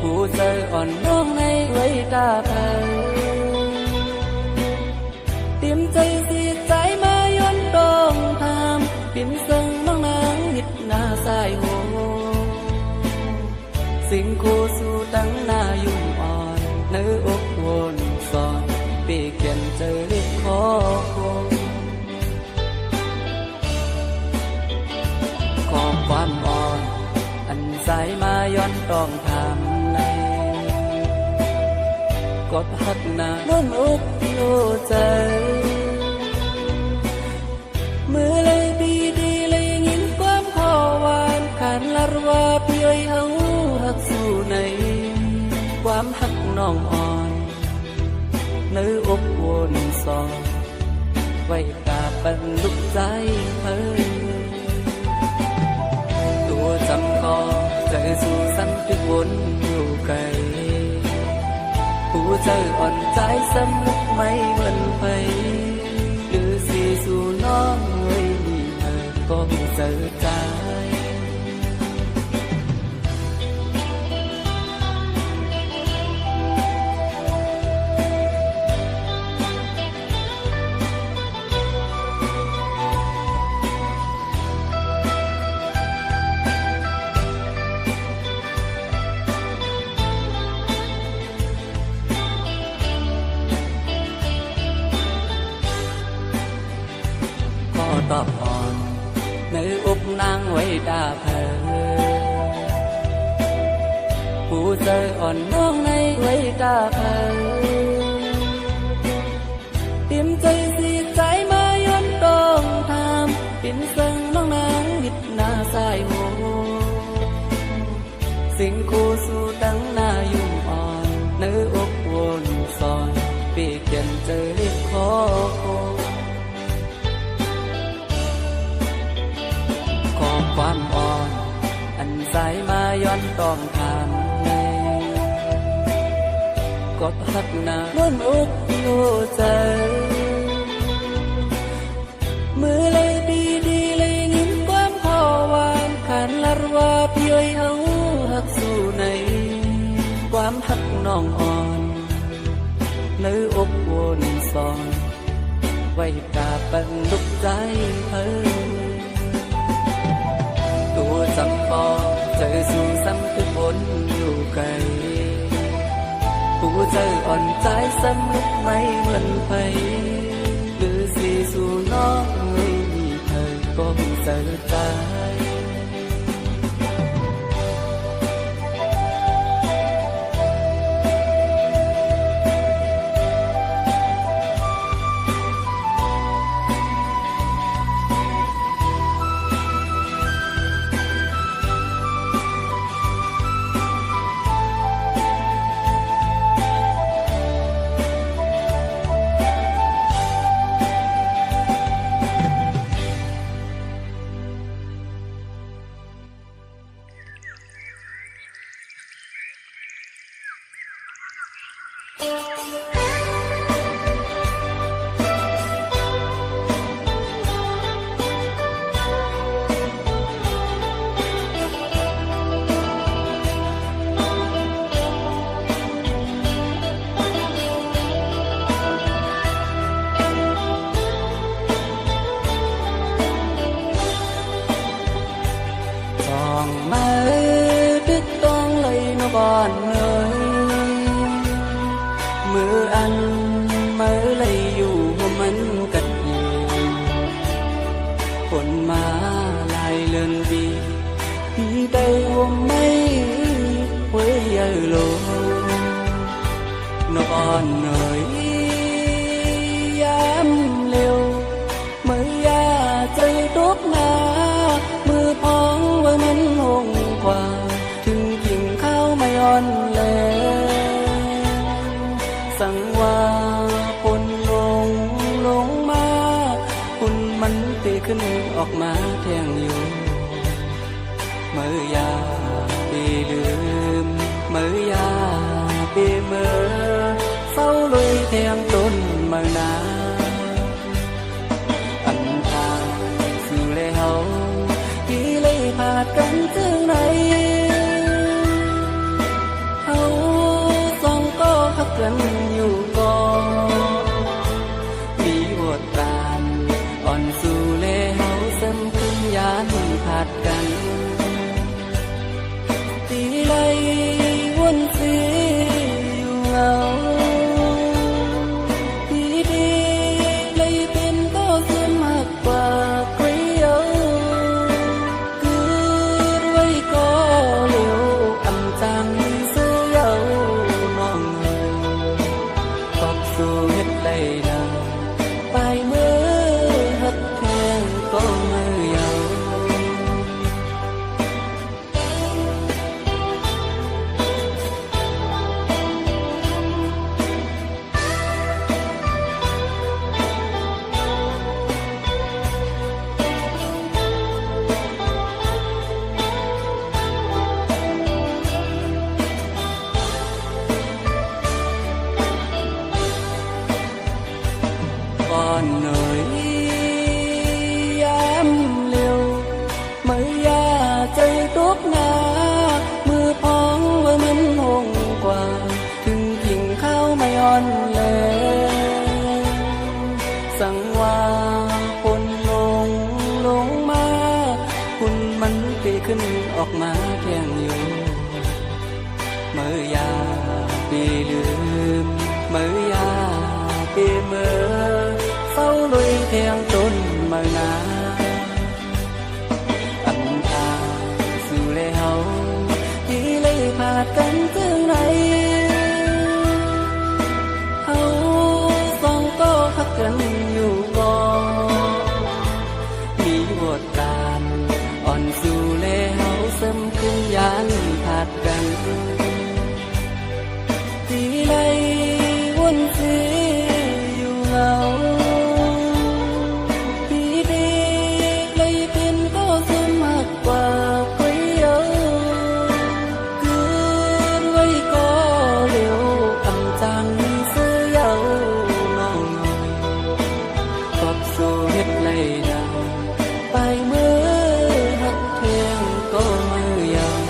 ผู้เจออ่อนน้องในไว้ตาเธอเตรียมใจสีใจมาย้อนตองทำปิ่นเซิงน้องนางนิดหน้าสายโหสิ่งคู่สู่ตั้งหน้ายุ่งอ่อนเนื้ออกวนสอนปีเขียนเจอเล็กขอคงขอความอ่อนอันใสมาย้อนตองทำในกดหักหน้าล้นอกโลใจมือเลยดีดีเลยยินความขอหวานขันลารว่าพี่เอ้ยเฮาหักสู่ในความหักน้องอ่อนเนื้ออกวนสอนไว้ตาเป็นลุกใจเฮ้ยตัวจำคอเจอสู่สันติวนอยู่ไกลผู้เจออ่อนใจสำนึกไม่เหมือนไปหรือสีสู่น้องเอ้ยมีเธอก็เจอใจตอบอ่อนในอกนางไว้ดาเธอผู้เจออ่อนน้องในไว้ดาเธอเตรียมใจสีใจมาย้อนตองทำเป็นเซิงน้องนางนิดหน้าสายโหสิ่งคู่สู่ตั้งหน้ายุ่งอ่อนเนื้ออกวนสอนปีเขียนเจอเล็กขอคงความอ่อนอันใสมาย้อนตองทำในกดหักหน้าล้นอกโลใจมือเลยดีดีเลยยินความขอหวานขันลารว่าพี่เอ้ยเฮาหักสู่ในความหักน้องอ่อนเนื้ออกวนสอนไว้ตาเป็นลุกใจเฮ้ยตัวจำปอเจอสู่ซ้ำทุกคนอยู่ไกลผู้เจออ่อนใจสำนึกไม่เหมือนไปหรือสีสู่น้องไม่มีเธอก็เจอใจก่อนเลยมืออันมือเลยอยู่มันกัดเย็นฝนมาลายเลื่อนวีพี่ได้ว่าไม่ไว้ยาโลนอนเหนื่อยยามเร็วมือยาใจตกหนามือพองว่ามันหงกว่าอ่อนแลสั่งว่าฝนลงมาฝุ่นมันตีขึ้นออกมาแทงอยู่เมื่อยาปีลืมเมื่อยาปีเมื่อเศร้าลุยแทงต้นเมื่อนาอันทางคือเลยเฮาที่เลยพากันถึง ทุกนามือพองว่ามันหงกว่าถึงกิ่งข้าวไม่อ่อนแลสั่งว่าฝนลงมาคุณมันปีขึ้นออกมาแทงอยู่เมื่อยาปีลืมเมื่อยาปีเมื่อเฝ้าลุยแทงต้นเมื่อนาอันทาสู่แล้วที่เลยพาดกันถึงไหนเฮาสองก็พักกันอยู่ก่อนมีบทการอ่อนสู่แล้วเสริมขึ้นยานพาดกันที่ไรวนซีอยู่เหงาปีดีเลยเป็นก็สมากกว่าใครเอาเกินไว้ก็เร็วอำจังเสื้อเยาน้องน้อยกอบสู่เฮ็ดไรดาวไปมือหักเทียงก็มือยาว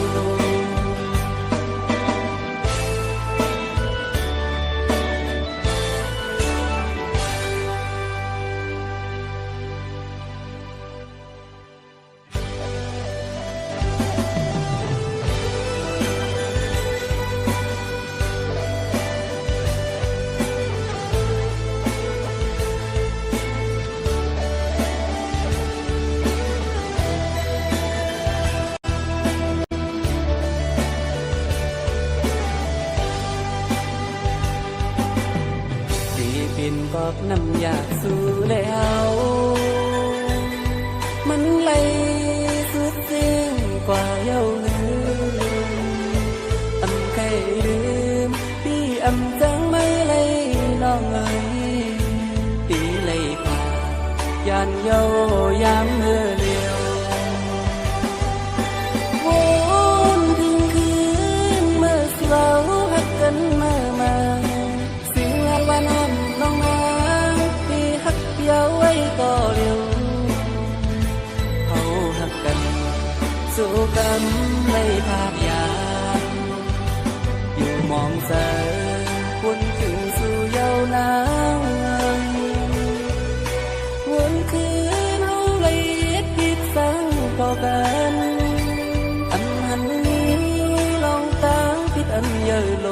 เป็นกอบน้ำอยากสู่แล้วมันไหลสุดสิ้นกว่าเย้าลืมอำใครลืมพี่อำจังไม่ไหลน้องเอ๋ยปีไหลผ่ายานเย้ายามเมื่อเดียววนถึงคืนเมื่อเสาหักกันมาเสียงว่าน้ำน้องนาที่หักเยาไว้ก็เร็วเขาหักกันสู้กันไม่พาดยานอยู่มองเสยวนถึงสู่เยาวนางวนคืนเอาเลยผิดสังพอกันอันหันนี้ลองตั้งผิดอันเยอะโล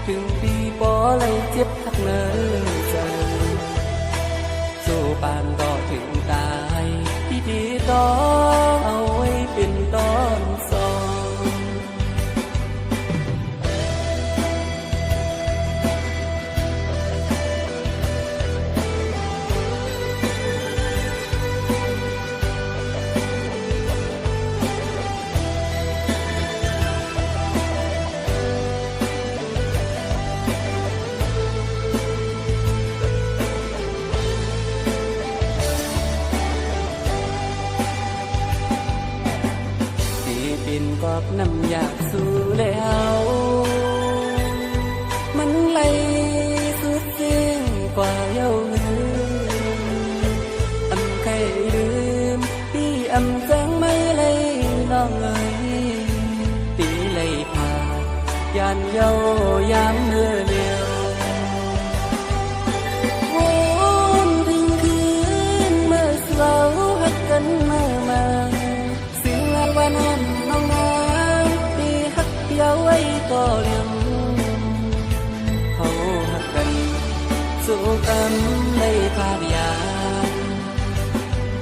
ถึงปีปอเลยเจ็บทักเนื้อใจสู้ปานก็ถึงตายพี่ดีต้องเอาไว้เป็นตอนสองเป็นกอบน้ำอยากสู่แล้วมันไหลสุดสิ้นกว่าเย้าลืมอำใครลืมพี่อำจังไม่ไหลน้องเอ๋ยปีไหลผ่ายานเย้ายามเมื่อเดียววนถึงคืนเมื่อเสาหักกันมาเสียงว่าน้ำน้องนาที่หักเยาไว้ก็เร็วเขาหักกันสู้กันไม่พาดยาน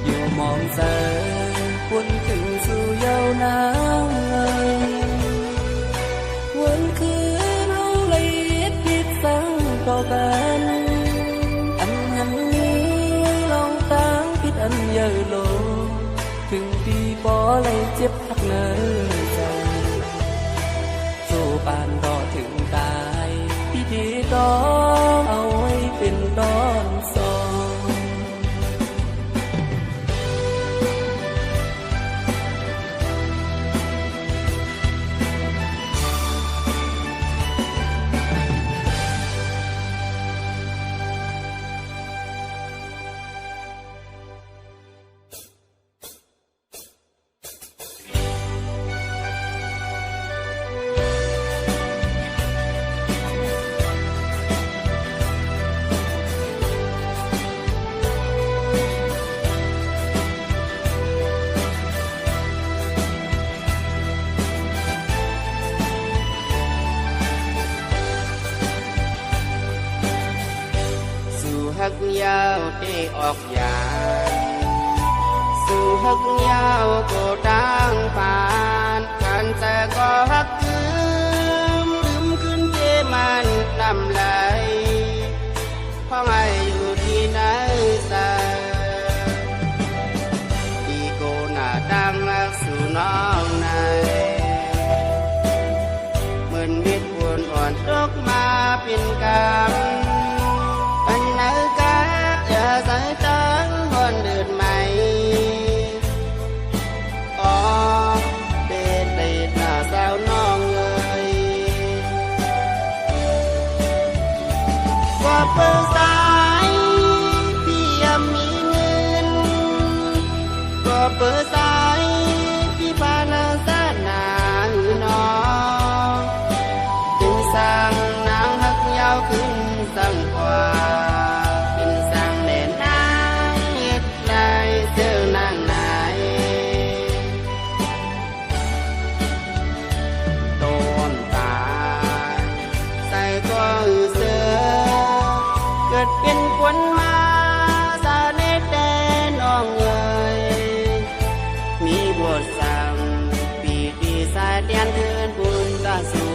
อยู่มองเสยวนถึงสู่เยาวนางวนคืนเอาเลยผิดสังต่อกันอันหันนี้ลองตั้งผิดอันเยอะโลถึงปีปอเลยเจ็บทักเนื้อใจสู้ปานก็ถึงตายพี่ดีต้องเอาไว้เป็นตอนสอง เ หักยาวที่ออกยานสู่หักยาวก็ตั้งผ่านกันแต่ก็หักคืมลืมขึ้นเจมันนำไหลพ่อไงอยู่ที่ไหนสาดีโกหน้าตั้งรักสู่น้องในเหมือนเม็ดฝนอ่อนตกมาเป็นกำอันไหนก็จะใส่ตั้งคนเดินใหม่อ๋อเด็ดเด็ดหน้าสาวน้องเลยว่าเปิดสายพี่ยังมีเงินก็เปิดสายพี่พานาสานาหือน้องจึงสั่งนางหักยาวขึ้นสั่งกว่าเป็นสั่งแน่นายเฮ็ดได้เจอนางนายต้นตายใส่ก็อือเสือเกิดเป็นคนมาสาเนตแต่น้องเอ๋ยมีบทสั่งปีติสายเตียนเทินบุญตาสู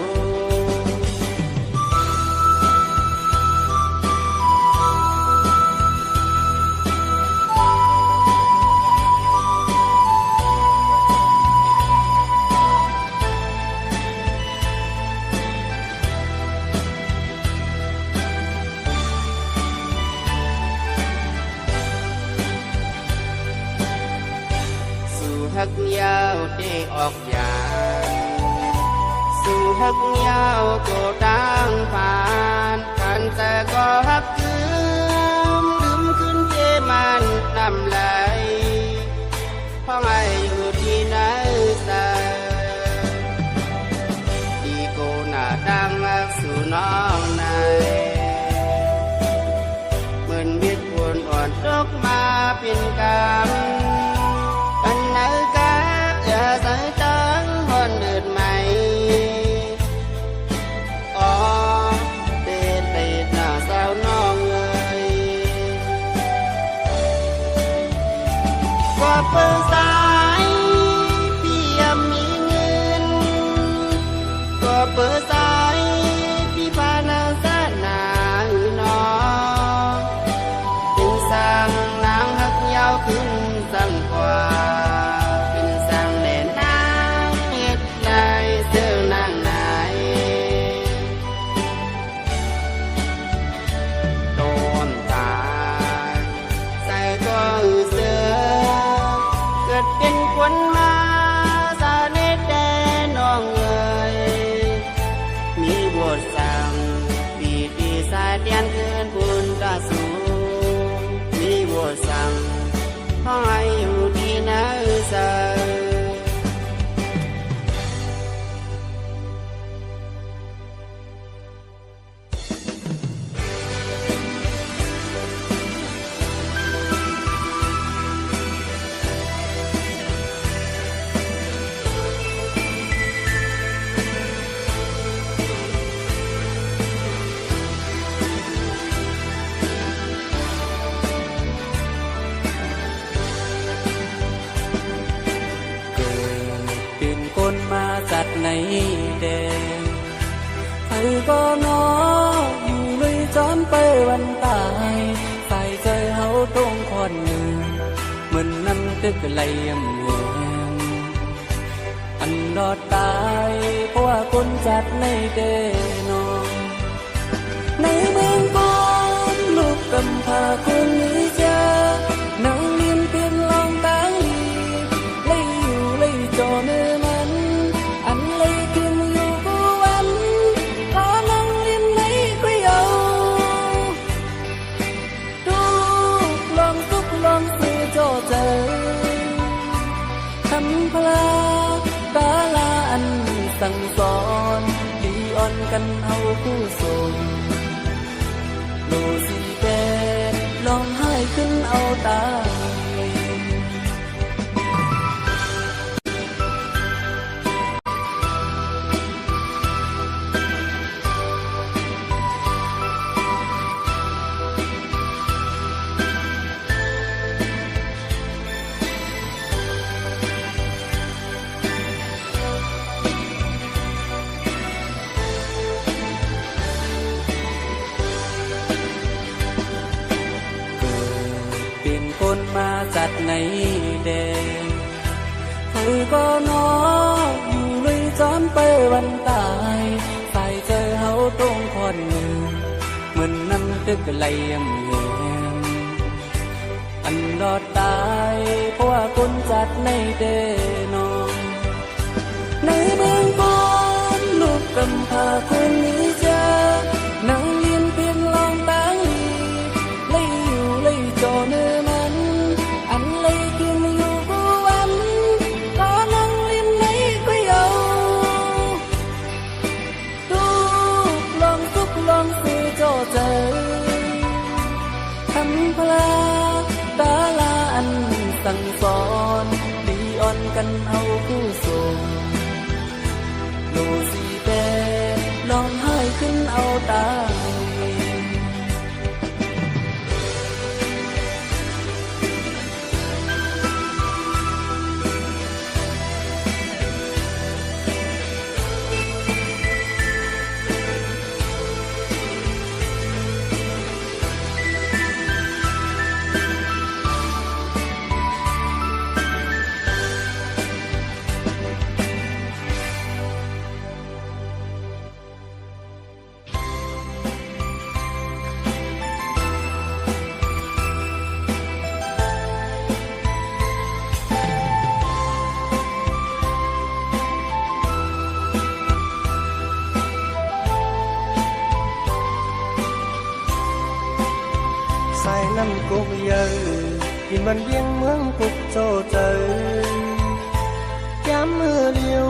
หักยาวที่ออกยานสู่หักยาวก็ตั้งผ่านกันแต่ก็หักคืมลืมขึ้นเจมันนำไหลพ่อไงอยู่ที่ไหนสาดีโกหน้าตั้งรักสู่น้องในเหมือนเม็ดฝนอ่อนตกมาเป็นกำอันไหนก็จะใส่ตั้งคนเดินใหม่อ๋อเด็ดเด็ดหน้าสาวน้องเลยว่าเปิดสายพี่ยังมีเงินก็เปิดสายพี่พานาสานาหือน้องจึงสั่งนางหักยาวขึ้นสั่งกว่าเป็นสั่งแน่นางเฮ็ดได้เจอนางนายต้นตายใส่ก็อือเสือเกิดเป็นคนมาสาเนตแต่น้องเอ๋ยมีบทสั่งปีติสายเตียนเทินบุญตาสูมีบทสั่งพ่อให้อยู่ที่ไหนสาจัดในแดงใครก็นออยู่เลยจอมไปวันตายใส่ใจเฮาตรงคอนหนึ่งเหมือนน้ำตึกไหลยำแหงอันรอดตายเพราะว่าคนจัดในแดงนอนในเมืองก่อนลูกกำพร้าคนนี้เจอนั่งเรียนเป็นลองตางลีเลยอยู่เลยจอเนื้อมันอันเลยกินอยู่กูวันพอนั่งเรียนในคุยเอาดูลองทุกลองซื้อโจเจอทำพลาตาลาอันสั่งสอนดีอ่อนกันเอาผู้ส่งโลสีแดงลองให้ขึ้นเอาตา ในแดนเธอก็นออยู่เลยจอนไปวันตายใส่เจอเฮาตรงคอนหนึ่งเหมือนน้ำตึกไหลยำเงียมอันรอดตายเพราะว่าคนจัดในเดนองในเมืองก่อนลูกกำพร้าคนนี้เจอนั่งเรียนเพียงลองตั้งเลยอยู่เลยจอเนื้อมันอันเลยกินอยู่กูวันก็นั่งเรียนในก็เยาลูกลองทุกลองซื้อโจเจอทำพลาตาลาอันสั่งสอนดีอ่อนกันเอาผู้ส่งโลสีแดงลองให้ขึ้นเอาตาสายน้ำกุกเยอะกินมันเวียงเมืองกุกโจเจอย้ำมือเดียว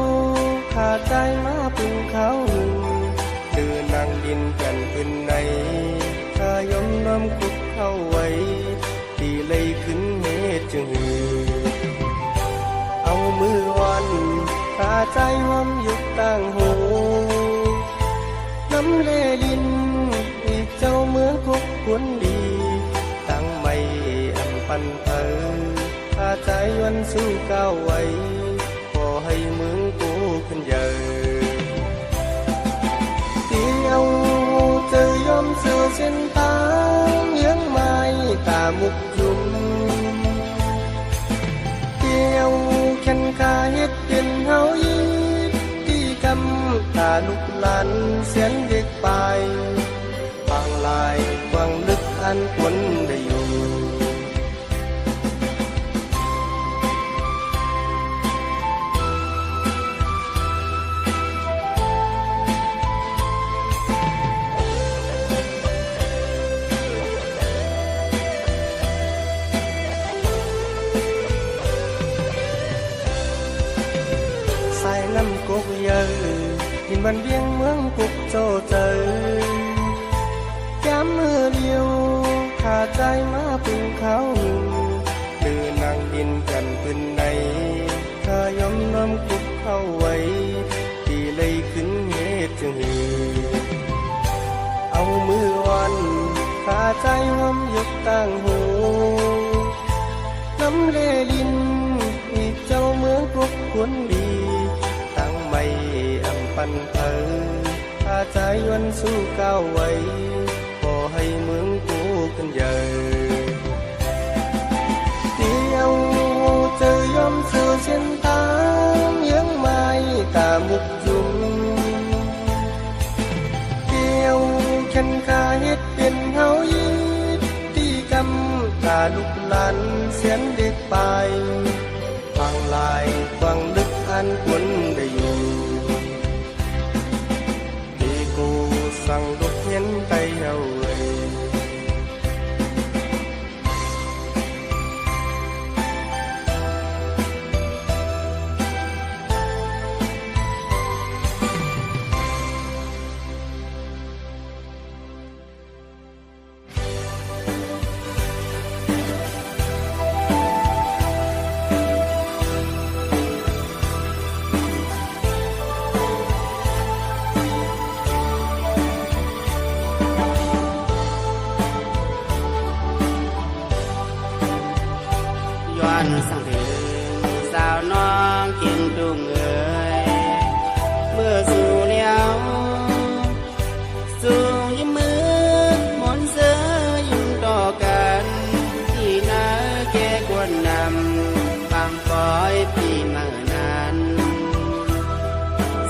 ขาดใจมาพึ่งเขาหนึ่งคือนางดินกันขึ้นในข้ายมน้ำกุกเข้าไว้ที่เลยขึ้นเมฆจึงหือเอามือวันขาใจหอมยุบตั้งหูน้ำเลดินอีกเจ้าเมืองกุกควรดีตั้งไม่อันปันเผอข้าใจวันสู้ก้าวไว้ขอให้เมืองกูขึ้นเยอะเดียวเจอยอมเสือเส้นตางเลี้ยงไม้ตามุกยุ่มเดียวแค่นขาเฮ็ดเป็นเฮายีที่กำตาลุกหลันเสียนเด็กไปบางลายบางลึกอันควรได้อยู่สายน้ำกุกเยอะกินมันเวียงเมืองกุกโจเจอย้ำมือเดียวขาดใจมาพึ่งเขาหนึ่งคือนางดินกันขึ้นในข้ายอมน้ำกุกเข้าไว้ที่เลยขึ้นเมฆจึงหือเอามือวันขาใจหอมยกตั้งหูน้ำเลดินอีกเจ้าเมืองกุกควรดีตั้งไม่อันปันเผอข้าใจวันสู้ก้าวไว้ขอให้เมืองกูขึ้นเยอะเดียวเจอยอมเสือเส้นตางเลี้ยงไม้ตามุกยุ่มเดียวแค่นขาเฮ็ดเป็นเฮายีที่กำตาลุกหลันเสียนเด็กไปฟังลายฟังลึกอันควรได้อยู่ที่กูสั่งลูกเห็นไปเอาไว้ เ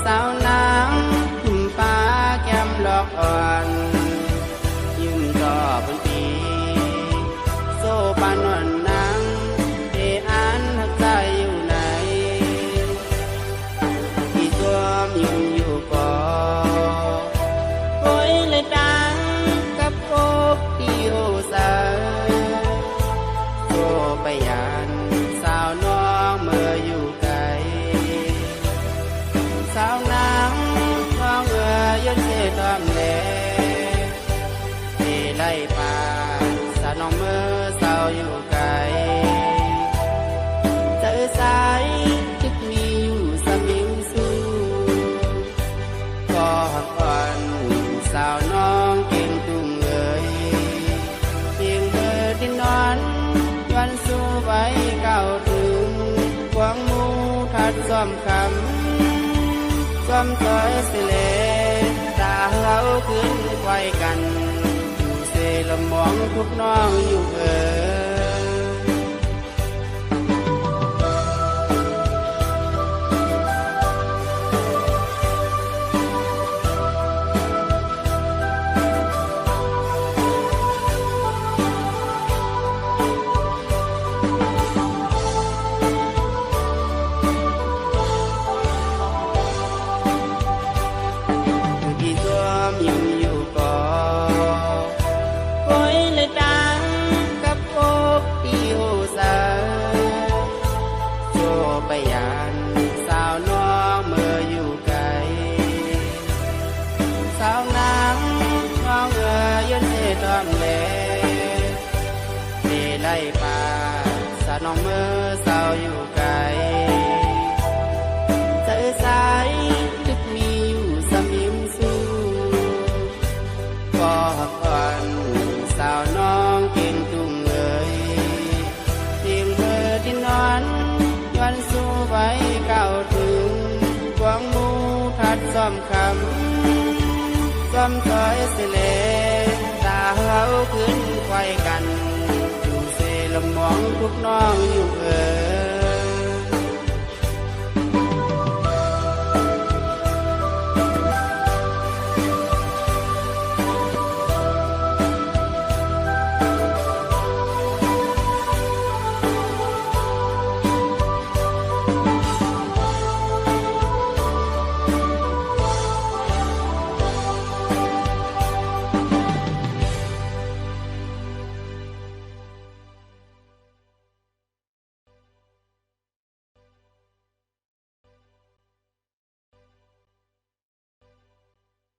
สาวนางหุ่มฟ้าแก้มหลอกอ่อนยืมต่อบนตีโซปานอนนางเออันหักใจอยู่ไหนที่ตัวยืมอยู่ก่อโอ้ยเลยดังกับโอบที่โอสาโซไปยันสาวน้องเมื่ออยู่ไกลสาวนางน้องยนเสตอมแลที่ไล่ป่าสาวน้องเมื่อสาวอยู่ไกลเจอสายคิดมีอยู่สมิงสู้ก็หักอ่อนสาวน้องเก่งตุ้มเอ่ยเพียงเธอที่นอนวันสู้ไว้เก่าถึงหวังมูทัดซ้อมคำซ้อมซอยสิเลตาเราขึ้นไว้กันอยู่เสละมองทุกน้องอยู่ที่ตัวยืมอยู่ก่อโอ้ยเลยดังกับอกที่โอสาโจไปยันสาวน้องเมื่ออยู่ไกลสาวนางน้องยนเสตอมแลที่ไล่ป่าสาวน้องเมื่อสาวอยู่ไกลเจอสายลึกมีอยู่สมิมสู้ก็หักอ่อนสาวน้องเก่งตุ้มเอ่ยเพียงเธอที่นอนย้อนสู้ไว้เก่าถึงหวังมูทัดซ้อมคำซ้อมซอยสิเลตาเขาขึ้นไว้กันอยู่เสละมองทุกน้องอยู่